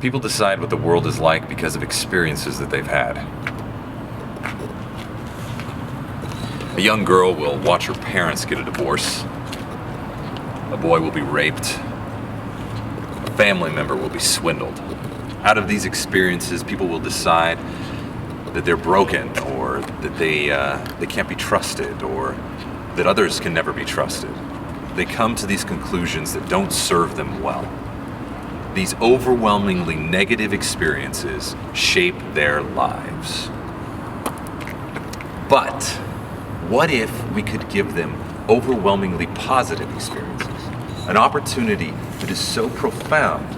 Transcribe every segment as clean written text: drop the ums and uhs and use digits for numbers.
People decide what the world is like because of experiences that they've had. A young girl will watch her parents get a divorce. A boy will be raped. A family member will be swindled. Out of these experiences, people will decide that they're broken, or that they can't be trusted, or that others can never be trusted. They come to these conclusions that don't serve them well. These overwhelmingly negative experiences shape their lives. But what if we could give them overwhelmingly positive experiences? An opportunity that is so profound,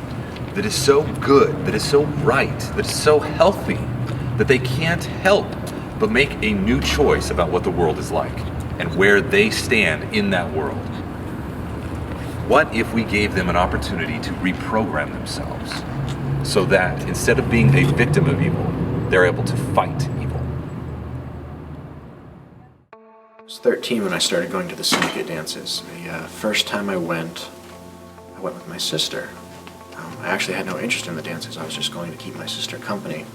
that is so good, that is so right, that is so healthy, that they can't help but make a new choice about what the world is like and where they stand in that world. What if we gave them an opportunity to reprogram themselves so that instead of being a victim of evil, they're able to fight evil? I was 13 when I started going to the syndicate dances. The first time I went with my sister. I actually had no interest in the dances. I was just going to keep my sister company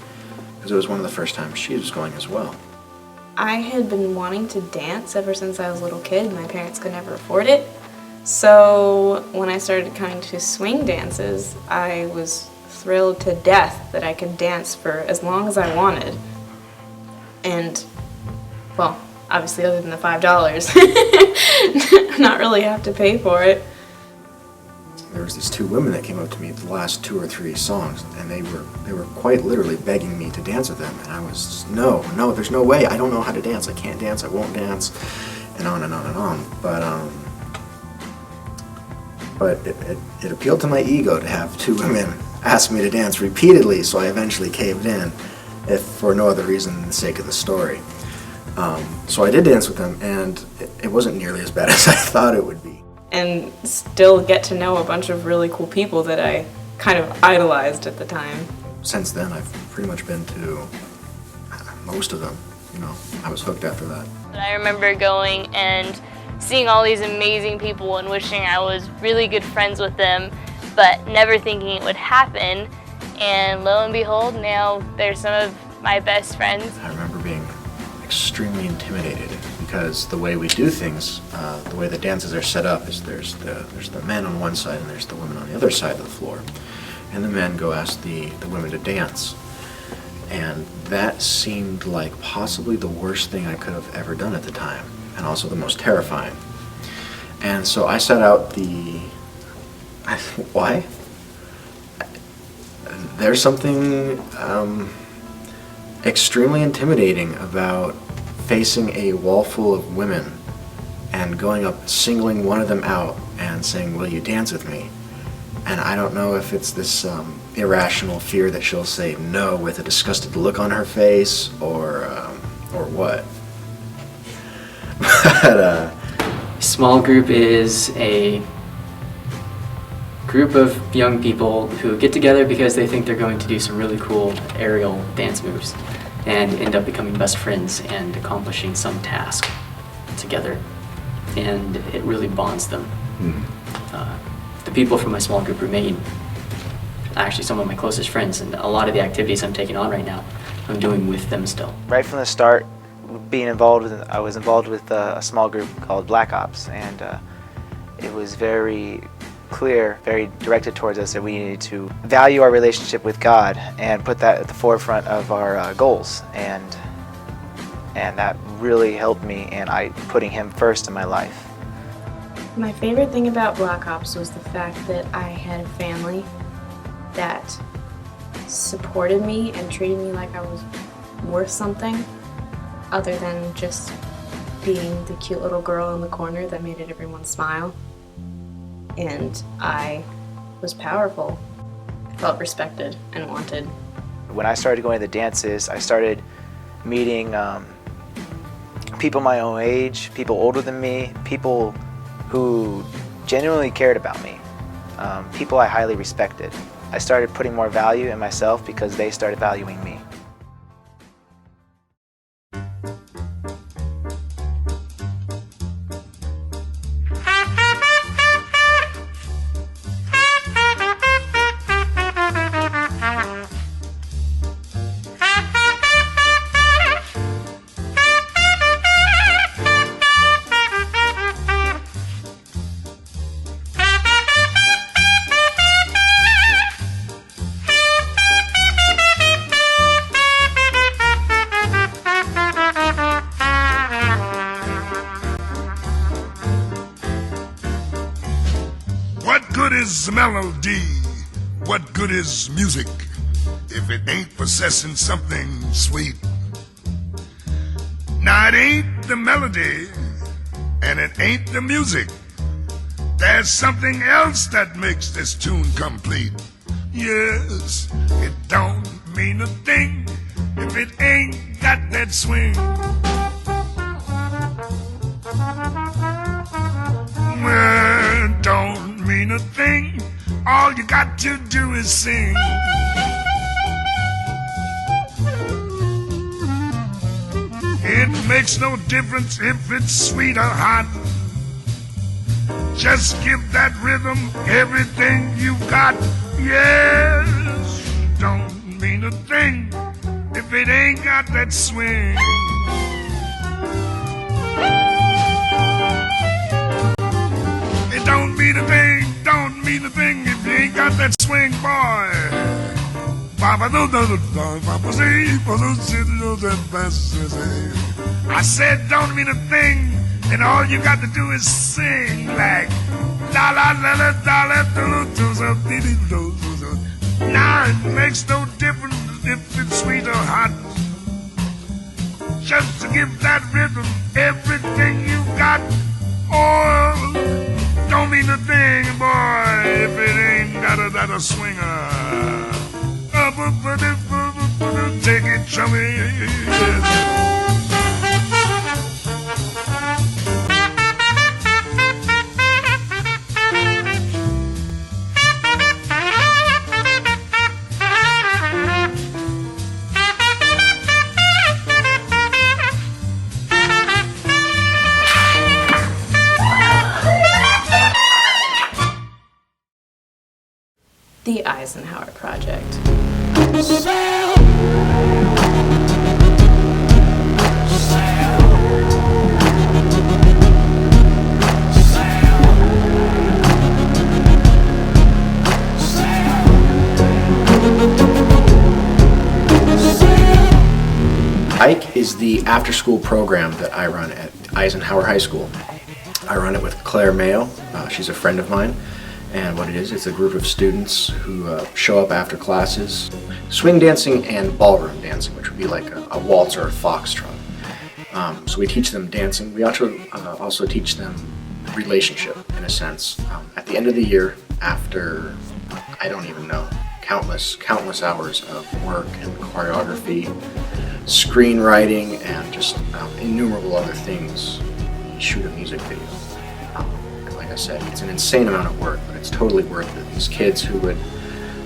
because it was one of the first times she was going as well. I had been wanting to dance ever since I was a little kid. My parents could never afford it. So when I started coming to swing dances, I was thrilled to death that I could dance for as long as I wanted. And, well, obviously other than the $5, not really have to pay for it. There was these two women that came up to me the last 2 or 3 songs, and they were quite literally begging me to dance with them, and I was just, no, there's no way. I don't know how to dance. I can't dance. I won't dance, and on and on and on. But it appealed to my ego to have 2 women ask me to dance repeatedly, so I eventually caved in, if for no other reason than the sake of the story. So I did dance with them, and it wasn't nearly as bad as I thought it would be. And still get to know a bunch of really cool people that I kind of idolized at the time. Since then, I've pretty much been to most of them. You know, I was hooked after that. I remember going and seeing all these amazing people and wishing I was really good friends with them, but never thinking it would happen. And lo and behold, now they're some of my best friends. I remember being extremely intimidated because the way we do things, the way the dances are set up is there's the men on one side and there's the women on the other side of the floor. And the men go ask the women to dance. And that seemed like possibly the worst thing I could have ever done at the time, and also the most terrifying. And so I set out why? There's something extremely intimidating about facing a wall full of women and going up, singling one of them out and saying, "Will you dance with me?" And I don't know if it's this irrational fear that she'll say no with a disgusted look on her face or what. But Small group is a group of young people who get together because they think they're going to do some really cool aerial dance moves and end up becoming best friends and accomplishing some task together, and it really bonds them. The people from my small group remain actually some of my closest friends, and a lot of the activities I'm taking on right now I'm doing with them still. Right from the start, I was involved with a small group called Black Ops, and it was very clear, very directed towards us that we needed to value our relationship with God and put that at the forefront of our goals, and that really helped me, and putting Him first in my life. My favorite thing about Black Ops was the fact that I had a family that supported me and treated me like I was worth something, other than just being the cute little girl in the corner that made everyone smile. And I was powerful. I felt respected and wanted. When I started going to the dances, I started meeting people my own age, people older than me, people who genuinely cared about me, people I highly respected. I started putting more value in myself because they started valuing me. good is melody? What good is music if it ain't possessing something sweet? Now it ain't the melody and it ain't the music. There's something else that makes this tune complete. Yes, it don't mean a thing if it ain't got that swing. Well, it don't mean a thing. All you got to do is sing. It makes no difference if it's sweet or hot. Just give that rhythm everything you got. Yes, don't mean a thing if it ain't got that swing. It don't mean a thing if you ain't got that swing, boy. I said don't mean a thing, and all you got to do is sing like la la la la la la do do do do do do. Now it makes no difference if it's sweet or hot. Just to give that rhythm everything you got. Oh, don't mean a thing, boy, if it ain't got a swinger. Take it, chummy. The Eisenhower Project. Ike is the after-school program that I run at Eisenhower High School. I run it with Claire Mayo. She's a friend of mine. And what it is, it's a group of students who show up after classes, swing dancing and ballroom dancing, which would be like a waltz or a foxtrot. So we teach them dancing. We also teach them relationship, in a sense. At the end of the year, after, I don't even know, countless hours of work and choreography, screenwriting, and just innumerable other things, we shoot a music video. Like I said, it's an insane amount of work, but it's totally worth it. These kids who would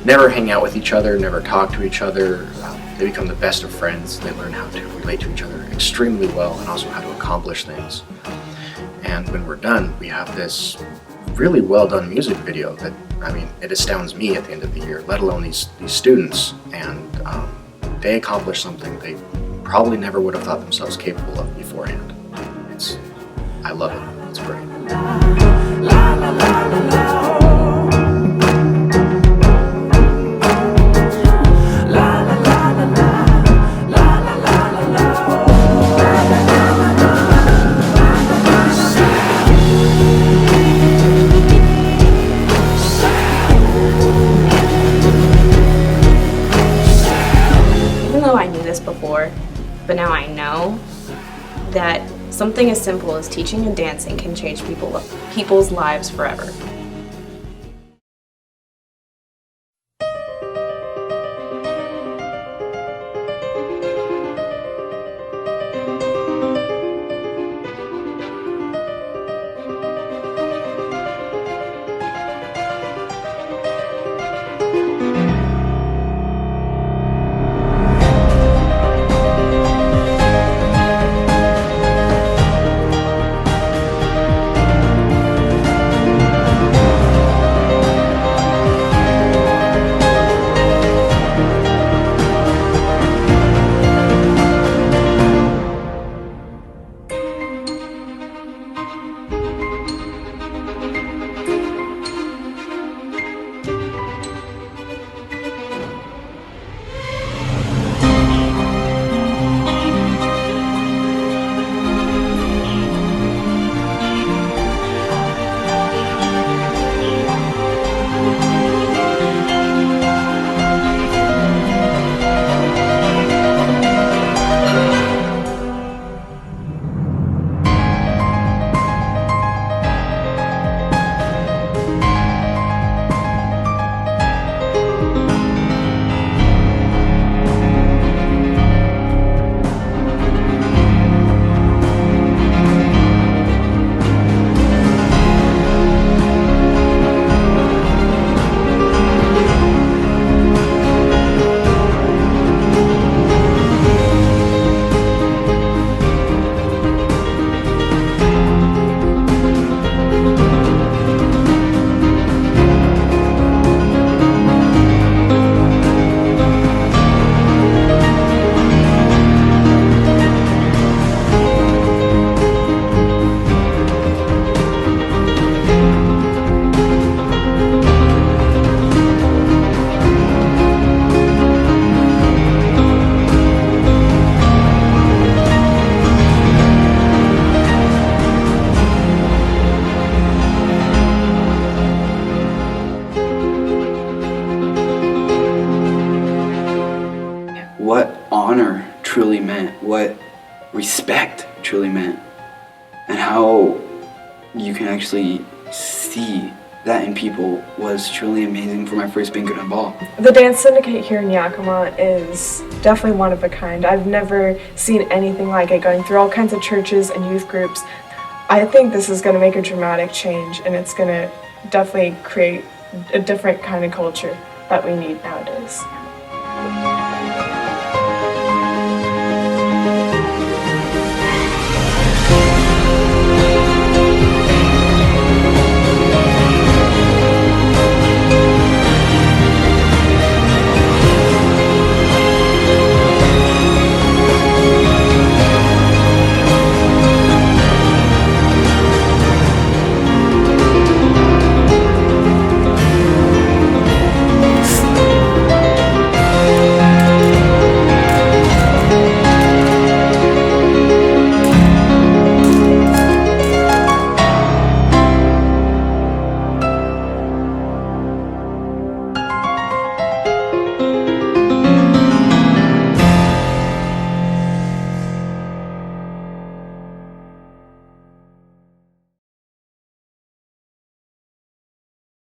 never hang out with each other, never talk to each other, they become the best of friends. They learn how to relate to each other extremely well and also how to accomplish things. And when we're done, we have this really well done music video that, I mean, it astounds me at the end of the year, let alone these students. And they accomplish something they probably never would have thought themselves capable of beforehand. I love it. It's great. Even though I knew this before, but now I know that something as simple as teaching and dancing can change people's lives forever. respect truly meant, and how you can actually see that in people was truly amazing for my first banquet and ball. The Dance Syndicate here in Yakima is definitely one of a kind. I've never seen anything like it, going through all kinds of churches and youth groups. I think this is going to make a dramatic change, and it's going to definitely create a different kind of culture that we need nowadays.